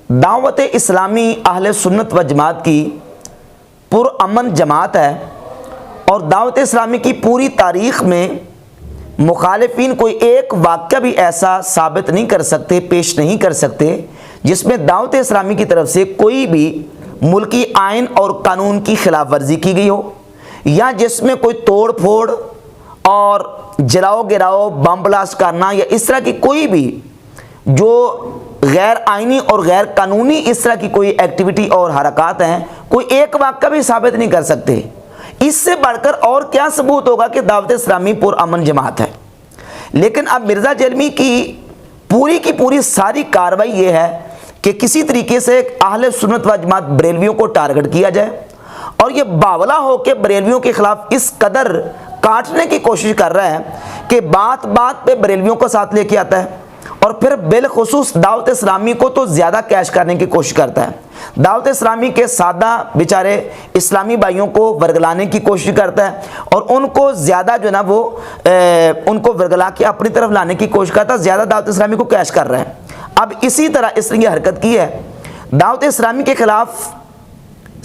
دعوت اسلامی اہل سنت و جماعت کی پرامن جماعت ہے، اور دعوت اسلامی کی پوری تاریخ میں مخالفین کوئی ایک واقعہ بھی ایسا ثابت نہیں کر سکتے، پیش نہیں کر سکتے جس میں دعوت اسلامی کی طرف سے کوئی بھی ملکی آئین اور قانون کی خلاف ورزی کی گئی ہو، یا جس میں کوئی توڑ پھوڑ اور جلاؤ گراؤ، بم بلاسٹ کرنا یا اس طرح کی کوئی بھی جو غیر آئینی اور غیر قانونی اس طرح کی کوئی ایکٹیویٹی اور حرکات ہیں، کوئی ایک واقعہ بھی ثابت نہیں کر سکتے۔ اس سے بڑھ کر اور کیا ثبوت ہوگا کہ دعوت اسلامی پرامن جماعت ہے؟ لیکن اب مرزا جیلمی کی پوری ساری کارروائی یہ ہے کہ کسی طریقے سے اہل سنت و جماعت بریلویوں کو ٹارگٹ کیا جائے، اور یہ باولا ہو کے بریلویوں کے خلاف اس قدر کاٹنے کی کوشش کر رہا ہے کہ بات بات پہ بریلویوں کو ساتھ لے کے آتا ہے، اور پھر بالخصوص دعوت اسلامی کو تو زیادہ کیش کرنے کی کوشش کرتا ہے۔ دعوت اسلامی کے سادہ بیچارے اسلامی بھائیوں کو ورگلانے کی کوشش کرتا ہے، اور ان کو زیادہ جو نا وہ ان کو ورگلا کے اپنی طرف لانے کی کوشش کرتا ہے، زیادہ دعوت اسلامی کو کیش کر رہا ہے۔ اب اسی طرح اس نے یہ حرکت کی ہے، دعوت اسلامی کے خلاف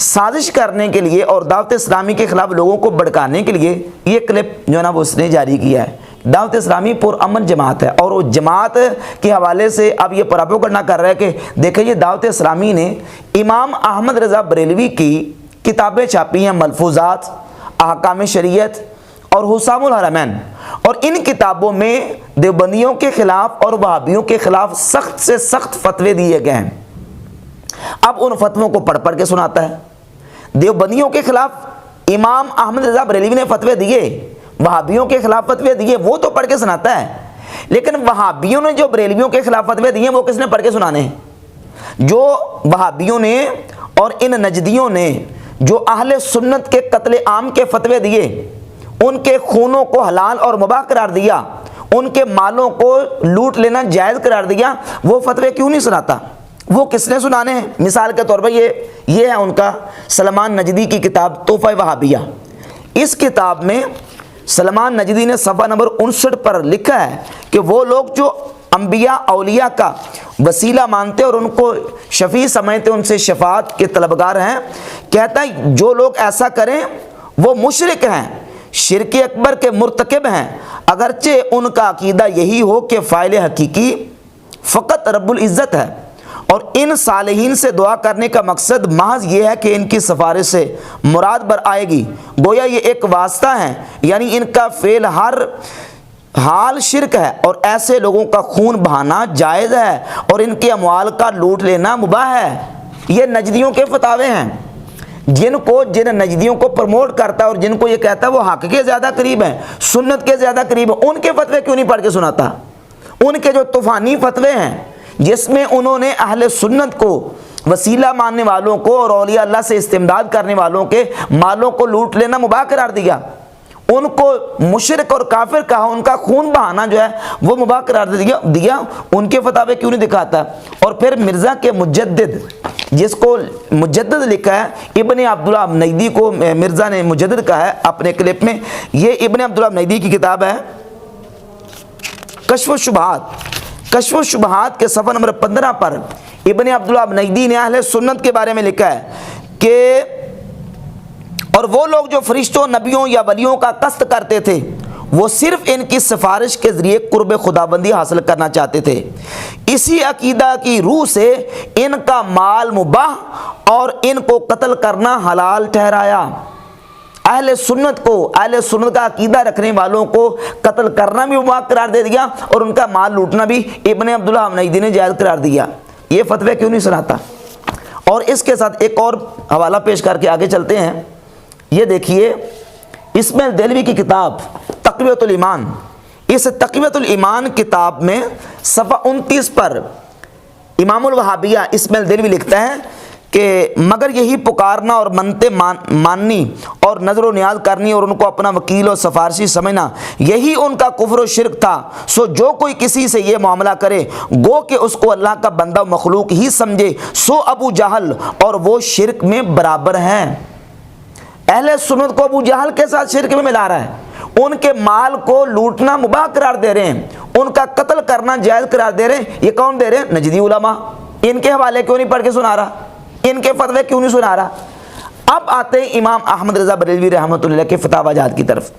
سازش کرنے کے لیے اور دعوت اسلامی کے خلاف لوگوں کو بھڑکانے کے لیے یہ کلپ جو ہے نا وہ اس نے جاری کیا ہے۔ دعوت اسلامی پرامن جماعت ہے، اور وہ جماعت کے حوالے سے اب یہ پروپیگنڈا کر رہا ہے کہ دیکھیں یہ دعوت اسلامی نے امام احمد رضا بریلوی کی کتابیں چھاپی ہیں، ملفوظات، احکام شریعت اور حسام الحرمین، اور ان کتابوں میں دیوبندیوں کے خلاف اور وہابیوں کے خلاف سخت سے سخت فتوے دیے گئے ہیں۔ اب ان فتووں کو پڑھ پڑھ کے سناتا ہے۔ دیوبندیوں کے خلاف امام احمد رضا بریلوی نے فتوے دیے، وہابیوں کے خلاف فتوے دیے، وہ تو پڑھ کے سناتا ہے، لیکن وہابیوں نے جو بریلویوں کے خلاف فتوے دیے وہ کس نے پڑھ کے سنانے ہیں؟ جو وہابیوں نے اور ان نجدیوں نے جو اہل سنت کے قتل عام کے فتوے دیے، ان کے خونوں کو حلال اور مباح قرار دیا، ان کے مالوں کو لوٹ لینا جائز قرار دیا، وہ فتوے کیوں نہیں سناتا؟ وہ کس نے سنانے ہیں؟ مثال کے طور پر یہ ہے ان کا سلمان نجدی کی کتاب تحفہ وہابیہ۔ اس کتاب میں سلمان نجدی نے صفحہ نمبر 59 پر لکھا ہے کہ وہ لوگ جو انبیاء اولیاء کا وسیلہ مانتے اور ان کو شفیع سمجھتے، ان سے شفاعت کے طلبگار ہیں، کہتا ہے جو لوگ ایسا کریں وہ مشرک ہیں، شرک اکبر کے مرتکب ہیں، اگرچہ ان کا عقیدہ یہی ہو کہ فاعل حقیقی فقط رب العزت ہے، اور ان صالحین سے دعا کرنے کا مقصد محض یہ ہے کہ ان کی سفارش سے مراد بر آئے گی، گویا یہ ایک واسطہ ہے، یعنی ان کا فعل ہر حال شرک ہے، اور ایسے لوگوں کا خون بہانا جائز ہے اور ان کے اموال کا لوٹ لینا مباح ہے۔ یہ نجدیوں کے فتاوے ہیں، جن نجدیوں کو پروموٹ کرتا ہے اور جن کو یہ کہتا ہے وہ حق کے زیادہ قریب ہیں، سنت کے زیادہ قریب ہیں، ان کے فتوے کیوں نہیں پڑھ کے سناتا؟ ان کے جو طوفانی فتوے ہیں جس میں انہوں نے اہل سنت کو، وسیلہ ماننے والوں کو اور اولیاء اللہ سے استمداد کرنے والوں کے مالوں کو لوٹ لینا مباح قرار دیا، ان کو مشرک اور کافر کہا، ان کا خون بہانا جو ہے وہ مباح قرار دیا، ان کے فتاوے کیوں نہیں دکھاتا؟ اور پھر مرزا کے مجدد، جس کو مجدد لکھا ہے ابن عبداللہ نجدی کو مرزا نے مجدد کہا ہے اپنے کلپ میں، یہ ابن عبداللہ نجدی کی کتاب ہے کشف الشبہات۔ کشف الشبہات کے صفحہ نمبر 15 پر ابن عبداللہ نجدی نے اہل سنت کے بارے میں لکھا ہے کہ اور وہ لوگ جو فرشتوں، نبیوں یا ولیوں کا قصد کرتے تھے وہ صرف ان کی سفارش کے ذریعے قرب خداوندی حاصل کرنا چاہتے تھے، اسی عقیدہ کی روح سے ان کا مال مباح اور ان کو قتل کرنا حلال ٹھہرایا۔ اہل سنت کا عقیدہ رکھنے والوں کو قتل کرنا بھی مباح قرار دے دیا اور ان کا مال لوٹنا بھی ابن عبداللہ نجدی نے جائز قرار دیا۔ یہ فتوے کیوں نہیں سناتا؟ اور اس کے ساتھ ایک اور حوالہ پیش کر کے آگے چلتے ہیں۔ یہ دیکھیے اسماعیل دہلوی کی کتاب تقویۃ الایمان، اس تقویۃ الایمان کتاب میں صفحہ 29 پر امام الوہابیہ اسماعیل دہلوی لکھتا ہے کہ مگر یہی پکارنا اور منتیں ماننی اور نظر و نیاز کرنی اور ان کو اپنا وکیل اور سفارشی سمجھنا، یہی ان کا کفر و شرک تھا۔ سو جو کوئی کسی سے یہ معاملہ کرے گو کہ اس کو اللہ کا بندہ مخلوق ہی سمجھے، سو ابو جہل اور وہ شرک میں برابر ہیں۔ اہل سنت کو ابو جہل کے ساتھ شرک میں ملا رہا ہے، ان کے مال کو لوٹنا مباح قرار دے رہے ہیں، ان کا قتل کرنا جائز قرار دے رہے ہیں۔ یہ کون دے رہے ہیں؟ نجدی علماء، ان کے حوالے کیوں نہیں پڑھ کے سنا رہا, ان کے فتوے کیوں نہیں سنا رہا. اب آتے ہیں امام احمد رضا بریلوی رحمۃ اللہ کے فتاوی جات کی طرف.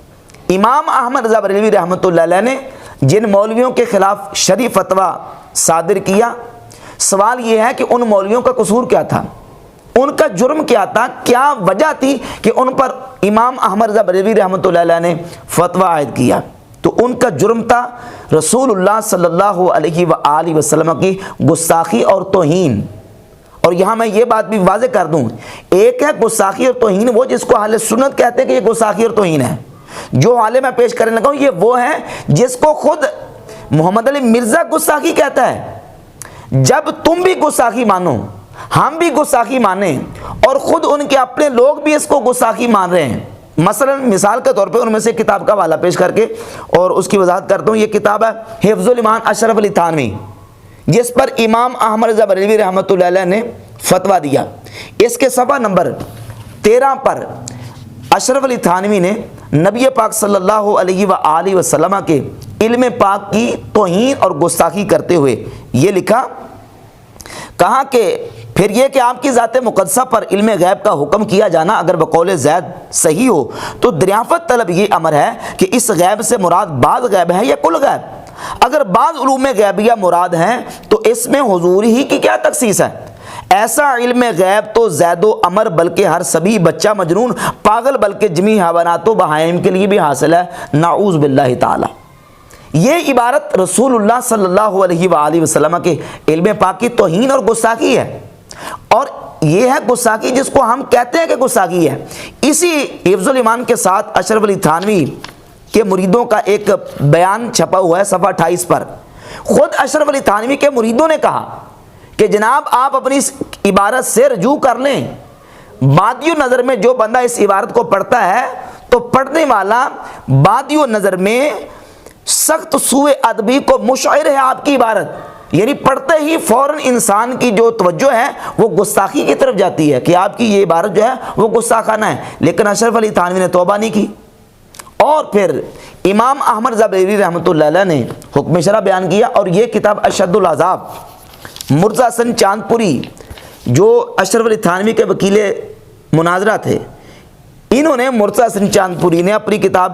امام احمد رضا بریلوی رحمۃ اللہ علیہ نے جن مولویوں کے خلاف شرعی فتویٰ صادر کیا, سوال یہ ہے کہ ان مولویوں کا قصور کیا تھا, ان کا جرم کیا تھا, کیا وجہ تھی کہ ان پر امام احمد رضا بریلوی رحمۃ اللہ علیہ نے فتویٰ عائد کیا. تو ان کا جرم تھا رسول اللہ صلی اللہ علیہ وآلہ وسلم کی گستاخی اور توہین. اور یہاں میں یہ بات بھی واضح کر دوں, ایک ہے گستاخی اور توہین وہ جس کو اہل سنت کہتے ہیں کہ یہ گستاخی اور توہین ہے. جو حالے میں پیش کرنے لگا ہوں یہ وہ ہے جس کو خود محمد علی مرزا گستاخی کہتا ہے. جب تم بھی گستاخی مانو, ہم بھی گستاخی مانیں, اور خود ان کے اپنے لوگ بھی اس کو گستاخی مان رہے ہیں. مثلا مثال کے طور پہ ان میں سے کتاب کا حوالہ پیش کر کے اور اس کی وضاحت کرتا ہوں. یہ کتاب ہے حفظ الایمان اشرف علی تھانوی, جس پر امام احمد رضا بریلوی رحمۃ اللہ علیہ نے فتویٰ دیا. اس کے صفحہ نمبر 13 پر اشرف علی تھانوی نے نبی پاک صلی اللہ علیہ وآلہ وسلم کے علم پاک کی توہین اور گستاخی کرتے ہوئے یہ لکھا, کہا کہ پھر یہ کہ آپ کی ذات مقدسہ پر علم غیب کا حکم کیا جانا اگر بقول زید صحیح ہو تو دریافت طلب یہ امر ہے کہ اس غیب سے مراد بعض غیب ہے یا کل غیب. اگر بعض علوم غیبیہ مراد ہیں تو اس میں حضور ہی کی کیا تخصیص ہے. ایسا علم غیب تو زید و عمر بلکہ ہر سبھی بچہ مجنون پاگل بلکہ جمی حیوانات و بہائم کے لیے بھی حاصل ہے, نعوذ باللہ تعالی. یہ عبارت رسول اللہ صلی اللہ علیہ وآلہ وسلم کے علم پاک کی توہین اور گستاخی ہے, اور یہ ہے گستاخی جس کو ہم کہتے ہیں کہ گستاخی ہے. اسی حفظ الایمان کے ساتھ اشرف علی تھانوی کے مریدوں کا ایک بیان چھپا ہوا ہے صفحہ 28 پر. خود اشرف علی تھانوی کے مریدوں نے کہا کہ جناب آپ اپنی اس عبارت سے رجوع کر لیں. بادی نظر میں جو بندہ اس عبارت کو پڑھتا ہے تو پڑھنے والا بادی نظر میں سخت سوء ادبی کو مشعر ہے آپ کی عبارت, یعنی پڑھتے ہی فوراً انسان کی جو توجہ ہے وہ گستاخی کی طرف جاتی ہے کہ آپ کی یہ عبارت جو ہے وہ گستاخانہ ہے. لیکن اشرف علی تھانوی نے توبہ نہیں کی. اور پھر امام احمد رضا بریلوی رحمۃ اللہ علیہ نے حکم شرع بیان کیا, اور یہ کتاب اشد العذاب مرزا حسن چاند پوری جو اشرف علی تھانوی کے وکیل مناظرہ تھے, انہوں نے مرزا حسن چاند پوری نے اپنی کتاب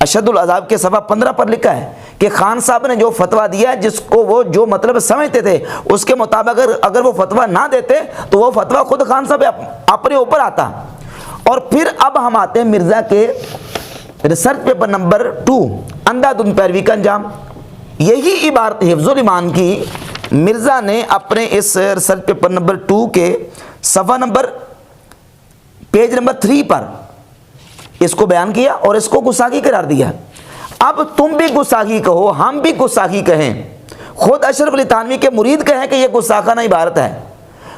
اشد العذاب کے صفحہ 15 پر لکھا ہے کہ خان صاحب نے جو فتویٰ دیا ہے جس کو وہ جو مطلب سمجھتے تھے اس کے مطابق اگر وہ فتویٰ نہ دیتے تو وہ فتویٰ خود خان صاحب اپنے اوپر آتا. اور پھر اب ہم آتے ہیں مرزا کے ریسرچ پیپر نمبر 2 اندھا دھند پیروی کا انجام. یہی عبارت حفظ الایمان کی مرزا نے اپنے اس ریسرچ پیپر نمبر 2 کے صفحہ نمبر پیج نمبر 3 پر اس کو بیان کیا اور اس کو گستاخی قرار دیا. اب تم بھی گستاخی کہو, ہم بھی گستاخی کہیں, خود اشرف علی تھانوی کے مرید کہیں کہ یہ گستاخانہ عبارت ہے,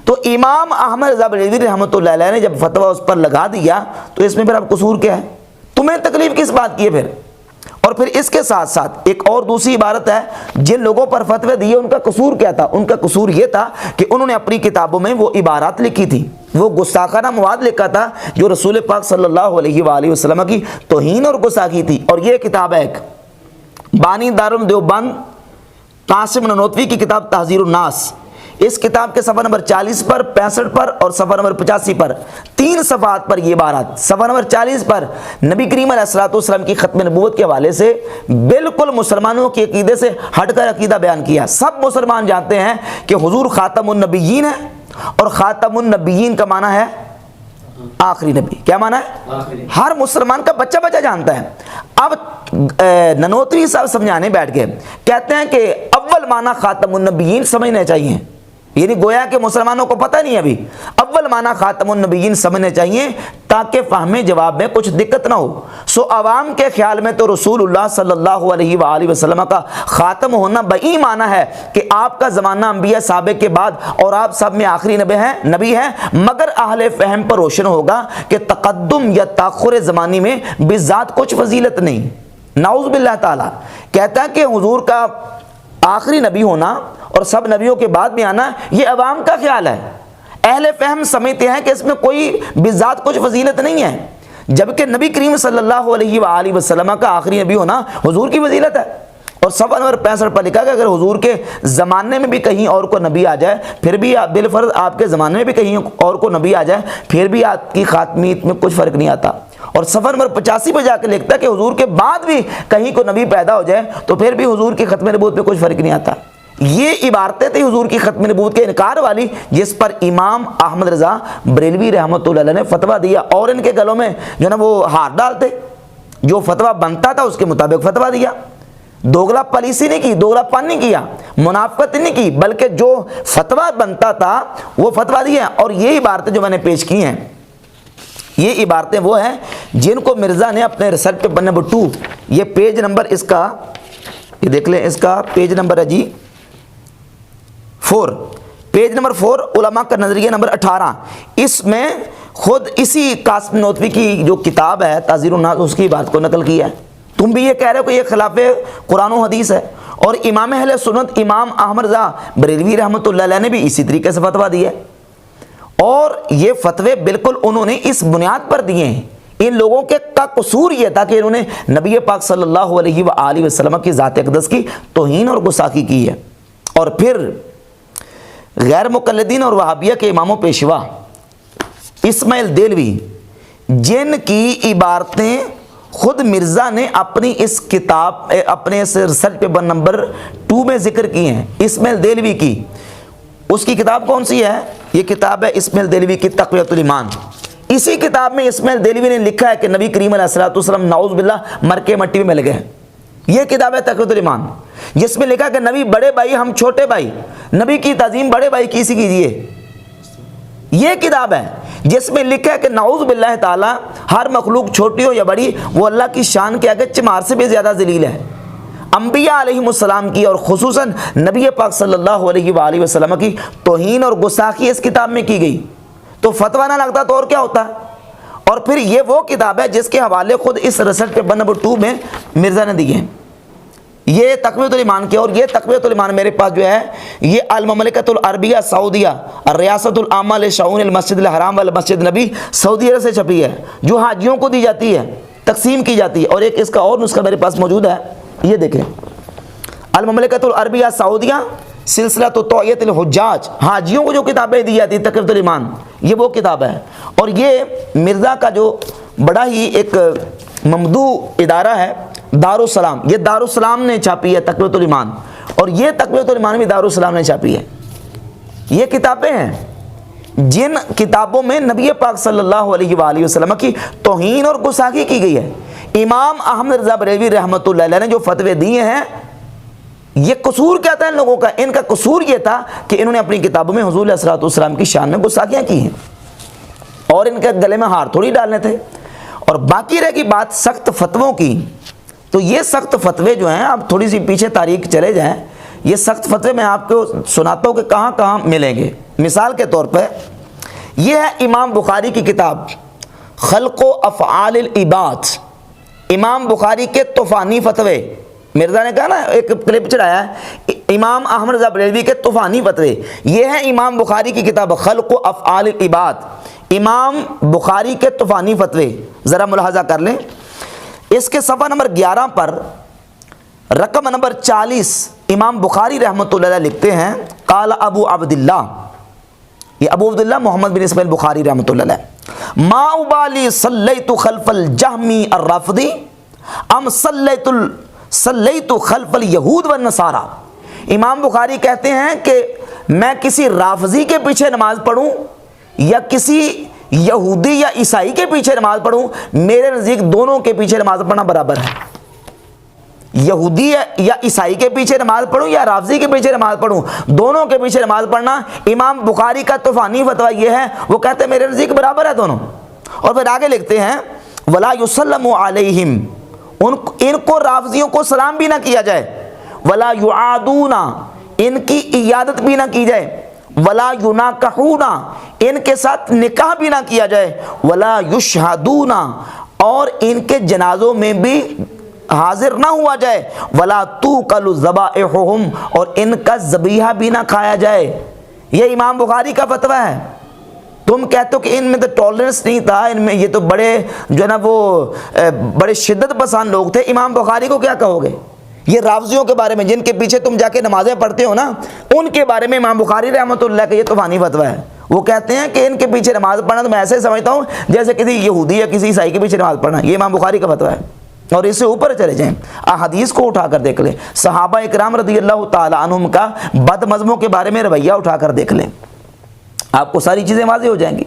تو امام احمد رضا بریلوی رحمۃ اللہ علیہ نے جب فتویٰ اس پر لگا دیا تو اس میں پھر اب قصور کیا ہے, تمہیں تکلیف کس بات کی ہے پھر. اور پھر اس کے ساتھ ساتھ ایک اور دوسری عبارت ہے, جن لوگوں پر فتوے دیے ان کا قصور کیا تھا. ان کا قصور یہ تھا کہ انہوں نے اپنی کتابوں میں وہ عبارات لکھی تھی, وہ گستاخانہ مواد لکھا تھا جو رسول پاک صلی اللہ علیہ وآلہ وسلم کی توہین اور گستاخی تھی. اور یہ کتاب ہے ایک بانی دارالعلوم دیوبند قاسم نانوتوی کی کتاب تحذیر الناس. اس کتاب کے صفحہ نمبر 40 پر 65 پر اور صفحہ نمبر 85 پر 3 صفحات پر یہ عبارات. صفحہ نمبر 40 پر نبی کریم علیہ الصلوۃ والسلام کی ختم نبوت کے حوالے سے بالکل مسلمانوں کے عقیدے سے ہٹ کر عقیدہ بیان کیا. سب مسلمان جانتے ہیں کہ حضور خاتم النبیین ہے, اور خاتم النبیین کا معنی ہے آخری نبی. کیا معنی ہے؟ ہر مسلمان کا بچہ بچہ جانتا ہے. اب نانوتوی صاحب سمجھانے بیٹھ گئے, کہتے ہیں کہ اول معنی خاتم النبیین سمجھنے چاہیے, یعنی گویا کہ مسلمانوں کو پتہ نہیں ابھی. اول معنی خاتم النبیین سمجھنے چاہیے تاکہ فہم جواب میں کچھ دقت نہ ہو. سو عوام کے خیال میں تو رسول اللہ صلی اللہ علیہ وآلہ وسلم کا خاتم ہونا بئی معنی ہے کہ آپ کا زمانہ انبیاء سابق کے بعد اور آپ سب میں آخری نبی ہیں. مگر اہل فہم پر روشن ہوگا کہ تقدم یا تاخر زمانی میں بذات کچھ فضیلت نہیں. نعوذ باللہ تعالی. کہتا ہے کہ حضور کا آخری نبی ہونا اور سب نبیوں کے بعد میں آنا یہ عوام کا خیال ہے. اہل فہم سمجھتے ہیں کہ اس میں کوئی بذات کچھ فضیلت نہیں ہے, جبکہ نبی کریم صلی اللہ علیہ وآلہ وسلم کا آخری نبی ہونا حضور کی فضیلت ہے. اور صفحہ نمبر 65 پر لکھا کہ اگر حضور کے زمانے میں بھی کہیں اور کو نبی آ جائے پھر بھی بالفرض آپ کے زمانے میں بھی کہیں اور کو نبی آ جائے پھر بھی آپ کی خاتمیت میں کچھ فرق نہیں آتا۔ اور صفحہ نمبر 85 پہ جا کے لکھتا ہے کہ حضور کے بعد بھی کہیں کو نبی پیدا ہو جائے تو پھر بھی حضور کی ختم نبوت میں کچھ فرق نہیں آتا۔ یہ عبارتیں تھیں حضور کی ختم نبوت کے انکار والی، جس پر امام احمد رضا بریلوی رحمۃ اللہ علیہ نے فتویٰ دیا، اور ان کے گلوں میں جو نا وہ ہاتھ ڈالتے، جو فتویٰ بنتا تھا اس کے مطابق فتویٰ دیا، دوگلا پالیسی نہیں کی، دوگلا پن نہیں کیا، منافقت نہیں کی، بلکہ جو فتویٰ بنتا تھا وہ فتویٰ دیا۔ اور یہ عبارتیں جو میں نے پیش کی ہیں، یہ عبارتیں وہ ہیں جن کو مرزا نے اپنے ریسرچ پیپر نمبر 2، یہ پیج نمبر اس کا، یہ دیکھ لیں، اس کا پیج نمبر ہے جی 4، پیج نمبر 4، علماء کا نظریہ نمبر 18، اس میں خود اسی قاسم نوتوی کی جو کتاب ہے تعزیر الناس اس کی بات کو نقل کیا ہے۔ تم بھی یہ کہہ رہے ہو کہ یہ خلاف قرآن و حدیث ہے، اور امام اہل سنت امام احمد رضا بریلوی رحمۃ اللہ علیہ نے بھی اسی طریقے سے فتویٰ دیا ہے، اور یہ فتوے بالکل انہوں نے اس بنیاد پر دیے ہیں۔ ان لوگوں کے کا قصور یہ تھا کہ انہوں نے نبی پاک صلی اللہ علیہ وآلہ وسلم کی ذات اقدس کی توہین اور گستاخی کی ہے۔ اور پھر غیر مقلدین اور وہابیہ کے امام و پیشوا اسماعیل دہلوی، جن کی عبارتیں خود مرزا نے اپنی اس کتاب اپنے اس ریسرچ پیپر نمبر 2 میں ذکر کی ہیں، اسماعیل دہلوی کی، اس کی کتاب کون سی ہے؟ یہ کتاب ہے اسماعیل دہلوی کی تقویۃ الایمان۔ اسی کتاب میں اسماعیل دہلوی نے لکھا ہے کہ نبی کریم علیہ الصلوۃ والسلام نعوذ باللہ مر کے مٹی میں مل گئے۔ یہ کتاب ہے تقویۃ الایمان، جس میں لکھا کہ نبی بڑے بھائی ہم چھوٹے بھائی، نبی کی تعظیم بڑے بھائی کی سی کیجیے۔ یہ کتاب ہے جس میں لکھا ہے کہ نعوذ باللہ تعالی ہر مخلوق چھوٹی ہو یا بڑی وہ اللہ کی شان کے آگے چمار سے بھی زیادہ ذلیل ہے۔ انبیاء علیہم السلام کی اور خصوصاً نبی پاک صلی اللہ علیہ وآلہ وسلم کی توہین اور گستاخی اس کتاب میں کی گئی، تو فتویٰ نہ لگتا تو اور کیا ہوتا ہے؟ اور پھر یہ وہ کتاب ہے جس کے حوالے خود اس ریسرچ پیپر نمبر 2 میں مرزا نے دیے ہیں، یہ تقویۃ الایمان کی۔ اور یہ تقویۃ الایمان میرے پاس جو ہے یہ المملکۃ العربیہ سعودیہ الریاست العامہ لشؤون المسجد الحرام والمسجد نبی سعودی عرب سے چھپی ہے، جو حاجیوں کو دی جاتی ہے، تقسیم کی جاتی ہے۔ اور ایک اس کا اور نسخہ میرے پاس موجود ہے، یہ دیکھیں، المملکۃ العربیہ سعودیہ سلسلہ تو توعیت الحجاج، حاجیوں کو جو کتابیں دی جاتی ہیں تقویۃ الایمان، یہ وہ کتاب ہے۔ اور یہ مرزا کا جو بڑا ہی ایک ممدوح ادارہ ہے دارالسلام، یہ دارالسلام نے چھاپی ہے تقویۃ الایمان، اور یہ تقویۃ الایمان بھی دارالسلام نے چھاپی ہے۔ یہ کتابیں ہیں جن کتابوں میں نبی پاک صلی اللہ علیہ وآلہ وسلم کی توہین اور گستاخی کی گئی ہے۔ امام احمد رضا بریلوی رحمۃ اللہ علیہ نے جو فتوے دیے ہیں، یہ قصور کیا تھا ان لوگوں کا؟ ان کا قصور یہ تھا کہ انہوں نے اپنی کتابوں میں حضور علیہ الصلوۃ والسلام کی شان میں گستاخیاں کی ہیں، اور ان کے گلے میں ہار تھوڑی ڈالنے تھے۔ اور باقی رہ گئی بات سخت فتووں کی، تو یہ سخت فتوے جو ہیں، آپ تھوڑی سی پیچھے تاریخ چلے جائیں، یہ سخت فتوے میں آپ کو سناتا ہوں کہ کہاں کہاں ملیں گے۔ مثال کے طور پہ یہ ہے امام بخاری کی کتاب خلق و افعال العباد، امام بخاری کے طوفانی فتوے۔ مرزا نے کہا نا ایک کلپ چڑھایا ہے امام احمد رضا بریلوی کے طوفانی فتوے، یہ ہے امام بخاری کی کتاب خلق و افعال العباد، امام بخاری کے طوفانی فتوے، ذرا ملاحظہ کر لیں۔ اس کے صفحہ نمبر 11 پر رقم نمبر 40 امام بخاری رحمۃ اللہ علیہ لکھتے ہیں، قال ابو عبداللہ، یہ ابو عبداللہ محمد بن اسماعیل بخاری رحمۃ اللہ علیہ، ما ابالی صلیت خلف الجہمی الرافضی ام صلیت خلف الیہود والنصارى۔ امام بخاری کہتے ہیں کہ میں کسی رافضی کے پیچھے نماز پڑھوں یا کسی یہودی یا عیسائی کے پیچھے نماز پڑھوں، میرے نزدیک دونوں کے پیچھے نماز پڑھنا برابر ہے۔ یہودی یا عیسائی کے پیچھے نماز پڑھوں یا رافضی کے پیچھے نماز پڑھوں، دونوں کے پیچھے نماز پڑھنا امام بخاری کا طوفانی فتویٰ یہ ہے، وہ کہتے ہیں میرے نزدیک برابر ہے دونوں۔ اور پھر آگے لکھتے ہیں ولا یسلم علیہم، ان کو رافضیوں کو سلام بھی نہ کیا جائے، ولا یعادون، ان کی عیادت بھی نہ کی جائے، ولا یناکحون، ان کے ساتھ نکاح بھی نہ کیا جائے، ولا یشہدون، اور ان کے جنازوں میں بھی حاضر نہ ہوا جائے، ولا توکل ذبائحہم، اور ان کا ذبیحہ بھی نہ کھایا جائے۔ یہ امام بخاری کا فتویٰ ہے۔ تم کہتے ہو کہ ان میں تو ٹالرنس نہیں تھا، ان میں یہ تو بڑے جو ہے نا وہ بڑے شدت پسند لوگ تھے، امام بخاری کو کیا کہو گے؟ یہ رافضیوں کے بارے میں جن کے پیچھے تم جا کے نمازیں پڑھتے ہو نا، ان کے بارے میں امام بخاری رحمۃ اللہ کا یہ طوفانی فتویٰ ہے۔ وہ کہتے ہیں کہ ان کے پیچھے نماز پڑھنا تو میں ایسے سمجھتا ہوں جیسے کسی یہودی یا کسی عیسائی کے پیچھے نماز پڑھنا، یہ امام بخاری کا فتویٰ ہے۔ اور اس سے اوپر چلے جائیں، احادیث کو اٹھا کر دیکھ لیں، صحابہ اکرام رضی اللہ تعالی عنہم کا بد مذہبوں کے بارے میں رویہ اٹھا کر دیکھ لیں، آپ کو ساری چیزیں واضح ہو جائیں گی۔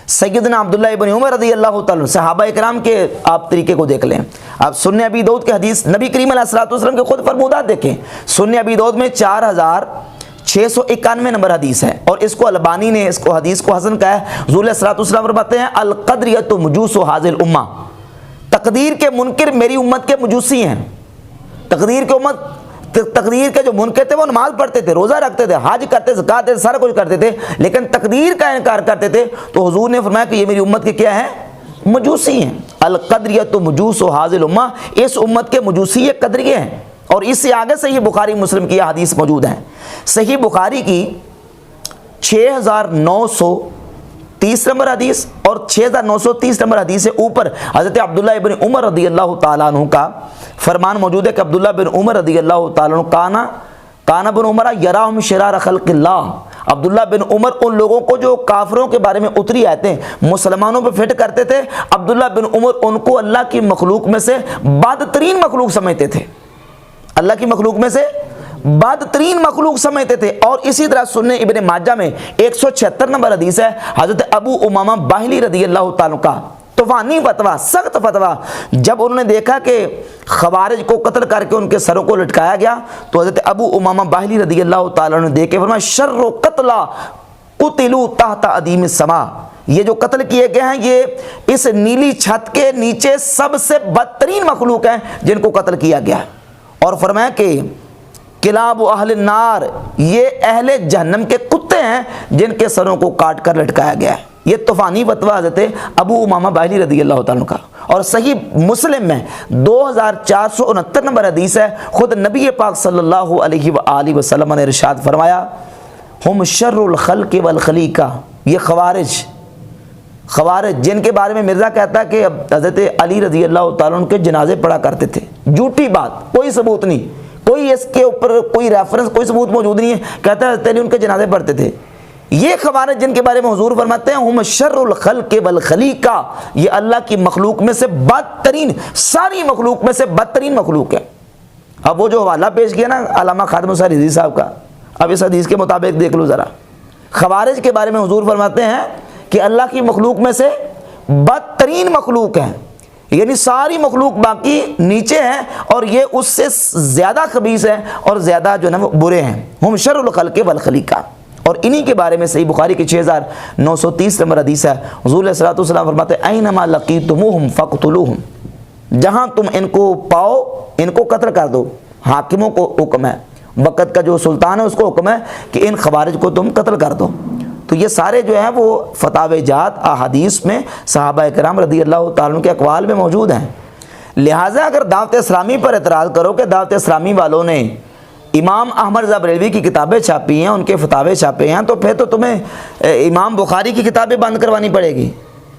سیدنا عبداللہ ابن عمر رضی اللہ تعالیٰ صحابہ اکرام کے آپ طریقے کو دیکھ لیں۔ آپ سنن ابی داؤد کے حدیث نبی کریم علیہ الصلوۃ والسلام کے خود فرمودات دیکھیں، سنن ابی داؤد میں 4691 نمبر حدیث ہے، اور اس کو البانی نے اس کو حدیث کو حسن کہا ہے۔ حضور علیہ الصلوۃ والسلام فرماتے ہیں القدریۃ مجوس ھذہ الامہ، تقدیر کے منکر میری امت کے مجوسی ہیں۔ تقدیر کے جو منکر تھے وہ نماز پڑھتے تھے، روزہ رکھتے تھے، حج کرتے، زکات دیتے، سارا کچھ کرتے تھے، لیکن تقدیر کا انکار کرتے تھے، تو حضور نے فرمایا کہ یہ میری امت کے کیا ہیں؟ مجوسی ہیں۔ القدریۃ مجوس ھذہ الامہ، اس امت کے مجوسی یہ قدریے ہیں۔ اور اس سے آگے صحیح بخاری مسلم کی حدیث موجود ہیں۔ صحیح بخاری کی 6930 نمبر حدیث اور 6930 نمبر حدیث سے اوپر حضرت عبداللہ ابن عمر رضی اللہ تعالیٰ عنہ کا فرمان موجود ہے کہ عبداللہ بن عمر رضی اللہ تعالیٰ عنہ کانا بن عمر یراہم شرار خلق اللہ، عبداللہ بن عمر ان لوگوں کو جو کافروں کے بارے میں اتری آیتیں مسلمانوں پہ فٹ کرتے تھے، عبداللہ بن عمر ان کو اللہ کی مخلوق میں سے بدترین مخلوق سمجھتے تھے، اللہ کی مخلوق میں سے بدترین مخلوق سمجھتے تھے۔ اور اسی طرح سنن ابن ماجہ میں 176 نمبر حدیث ہے، حضرت ابو امامہ باہلی رضی اللہ تعالیٰ کا طوفانی فتویٰ، سخت فتویٰ، جب انہوں نے دیکھا کہ خوارج کو قتل کر کے ان کے سروں کو لٹکایا گیا، تو حضرت ابو امامہ باہلی رضی اللہ تعالیٰ نے دیکھ کے فرمایا شر قتلا قتلوا تحت ادیم السماء، یہ جو قتل کیے گئے ہیں یہ اس نیلی چھت کے نیچے سب سے بدترین مخلوق ہیں جن کو قتل کیا گیا ہے۔ اور فرمایا کہ کلاب اہل النار، یہ اہل جہنم کے کتے ہیں جن کے سروں کو کاٹ کر لٹکایا گیا ہے۔ یہ طوفانی فتویٰ حضرت ابو امامہ باہلی رضی اللہ تعالیٰ کا۔ اور صحیح مسلم میں 2469 نمبر حدیث ہے، خود نبی پاک صلی اللہ علیہ وآلہ وسلم نے ارشاد فرمایا ہم شر الخلق والخلیقہ، یہ خوارج جن کے بارے میں مرزا کہتا ہے کہ حضرت علی رضی اللہ تعالیٰ عنہ کے جنازے پڑھا کرتے تھے، جھوٹی بات، کوئی ثبوت نہیں، کوئی اس کے اوپر کوئی ریفرنس، کوئی ثبوت موجود نہیں ہے، کہتا ہے حضرت علی ان کے جنازے پڑھتے تھے۔ یہ خوارج جن کے بارے میں حضور فرماتے ہیں ہم شر الخلق والخلیقہ، یہ اللہ کی مخلوق میں سے بدترین، ساری مخلوق میں سے بدترین مخلوق ہے۔ اب وہ جو حوالہ پیش کیا نا علامہ خادم حسین رضوی صاحب کا، اب اس حدیث کے مطابق دیکھ لو ذرا، خوارج کے بارے میں حضور فرماتے ہیں کہ اللہ کی مخلوق میں سے بدترین مخلوق ہے، یعنی ساری مخلوق باقی نیچے ہیں اور یہ اس سے زیادہ خبیث ہیں اور زیادہ جو ہے نا وہ برے ہیں۔ ہم شر الخلق والخلیقہ، اور انہی کے بارے میں صحیح بخاری کی 6930 نمبر حدیث ہے، حضور علیہ الصلوۃ والسلام فرماتے ہیں اینما لقیتموہم فاقتلوہم، جہاں تم ان کو پاؤ ان کو قتل کر دو۔ حاکموں کو حکم ہے، وقت کا جو سلطان ہے اس کو حکم ہے کہ ان خوارج کو تم قتل کر دو۔ تو یہ سارے جو ہیں وہ فتاوی جات احادیث میں صحابہ کرام رضی اللہ تعالیٰ کے اقوال میں موجود ہیں۔ لہٰذا اگر دعوت اسلامی پر اعتراض کرو کہ دعوت اسلامی والوں نے امام احمد رضا بریلوی کی کتابیں چھاپی ہیں، ان کے فتاوے چھاپے ہیں، تو پھر تو تمہیں امام بخاری کی کتابیں بند کروانی پڑے گی،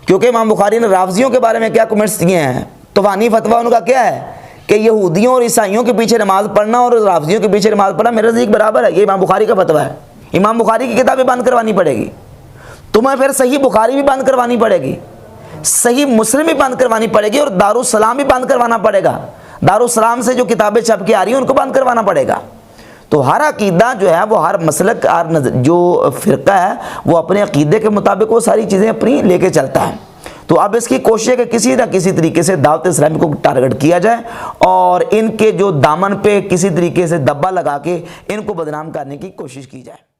کیونکہ امام بخاری نے رافضیوں کے بارے میں کیا کمنٹس دیے ہیں۔ طوفانی فتویٰ ان کا کیا ہے کہ یہودیوں اور عیسائیوں کے پیچھے نماز پڑھنا اور رافضیوں کے پیچھے نماز پڑھنا میرے نزدیک برابر ہے، یہ امام بخاری کا فتویٰ ہے۔ امام بخاری کی کتابیں بند کروانی پڑے گی، تمہیں پھر صحیح بخاری بھی بند کروانی پڑے گی، صحیح مسلم بھی بند کروانی پڑے گی، اور دارالسلام بھی بند کروانا پڑے گا، دارالسلام سے جو کتابیں چھپ کے آ رہی ہیں ان کو بند کروانا پڑے گا۔ تو ہر عقیدہ جو ہے وہ ہر مسلک جو فرقہ ہے وہ اپنے عقیدے کے مطابق وہ ساری چیزیں اپنی لے کے چلتا ہے۔ تو اب اس کی کوشش ہے کہ کسی نہ کسی طریقے سے دعوت اسلامی کو ٹارگٹ کیا جائے اور ان کے جو دامن پہ کسی طریقے سے دبا لگا کے ان کو بدنام کرنے کی کوشش کی جائے۔